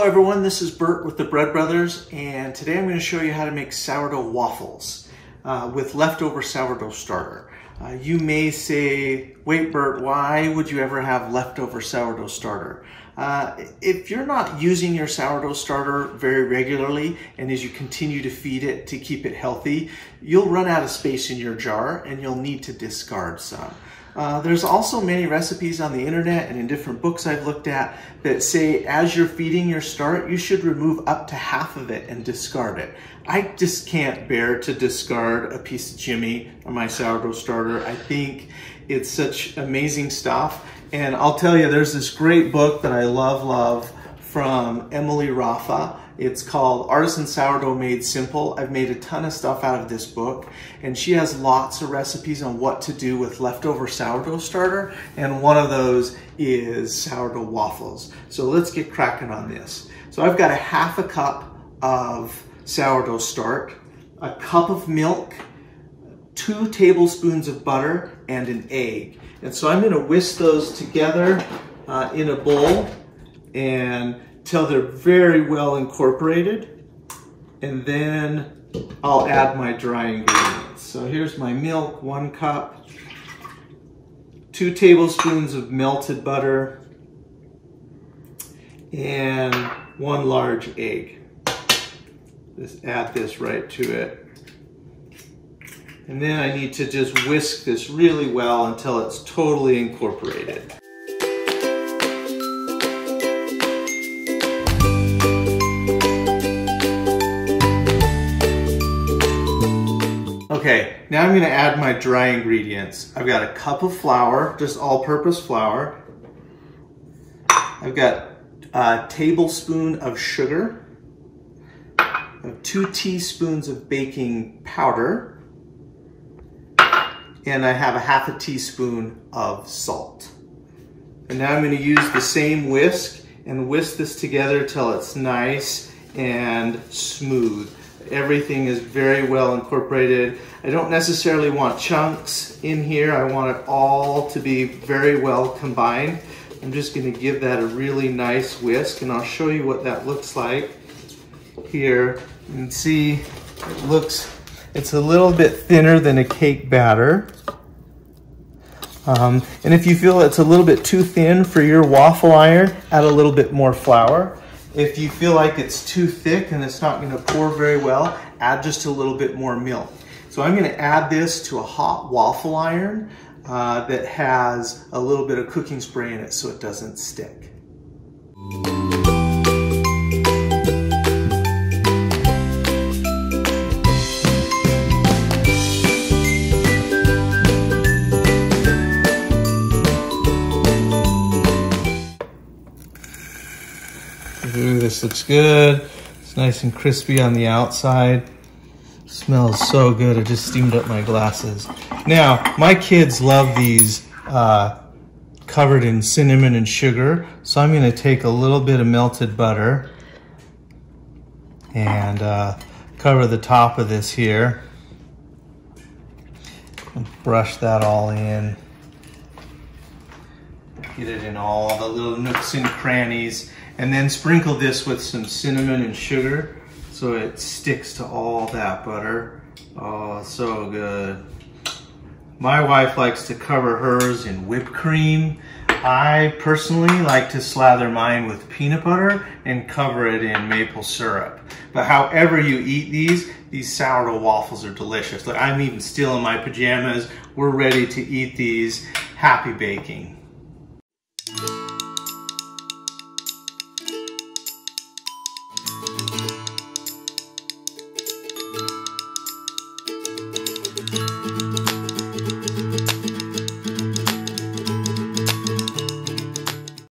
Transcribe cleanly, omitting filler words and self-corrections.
everyone, this is Bert with the Bread Brothers, and today I'm going to show you how to make sourdough waffles with leftover sourdough starter. You may say, wait Bert, why would you ever have leftover sourdough starter? If you're not using your sourdough starter very regularly, and as you continue to feed it to keep it healthy, you'll run out of space in your jar and you'll need to discard some. There's also many recipes on the internet and in different books I've looked at that say as you're feeding your start, you should remove up to half of it and discard it. I just can't bear to discard a piece of Jimmy or my sourdough starter. I think it's such amazing stuff. And I'll tell you, there's this great book that I love from Emilie Raffa. It's called Artisan Sourdough Made Simple. I've made a ton of stuff out of this book, and she has lots of recipes on what to do with leftover sourdough starter, and one of those is sourdough waffles. So let's get cracking on this. So I've got a half a cup of sourdough start, a cup of milk, 2 tablespoons of butter, and an egg. And so I'm gonna whisk those together in a bowl and till they're very well incorporated, and then I'll add my dry ingredients. So here's my milk, 1 cup, 2 tablespoons of melted butter, and 1 large egg. Just add this right to it. And then I need to just whisk this really well until it's totally incorporated. Okay, now I'm gonna add my dry ingredients. I've got a cup of flour, just all-purpose flour. I've got a tablespoon of sugar. I have 2 teaspoons of baking powder. And I have a half a teaspoon of salt. And now I'm gonna use the same whisk and whisk this together till it's nice and smooth. Everything is very well incorporated. I don't necessarily want chunks in here. I want it all to be very well combined. I'm just gonna give that a really nice whisk, and I'll show you what that looks like here. You can see it's a little bit thinner than a cake batter. And if you feel it's a little bit too thin for your waffle iron, add a little bit more flour. If you feel like it's too thick and it's not gonna pour very well, add just a little bit more milk. So I'm gonna add this to a hot waffle iron that has a little bit of cooking spray in it so it doesn't stick. Ooh, this looks good. It's nice and crispy on the outside. Smells so good. I just steamed up my glasses. Now, my kids love these covered in cinnamon and sugar. So I'm gonna take a little bit of melted butter and cover the top of this here. And brush that all in. Get it in all the little nooks and crannies. And then sprinkle this with some cinnamon and sugar so it sticks to all that butter. Oh, so good. My wife likes to cover hers in whipped cream. I personally like to slather mine with peanut butter and cover it in maple syrup. But however you eat these sourdough waffles are delicious. Like, I'm even still in my pajamas. We're ready to eat these. Happy baking.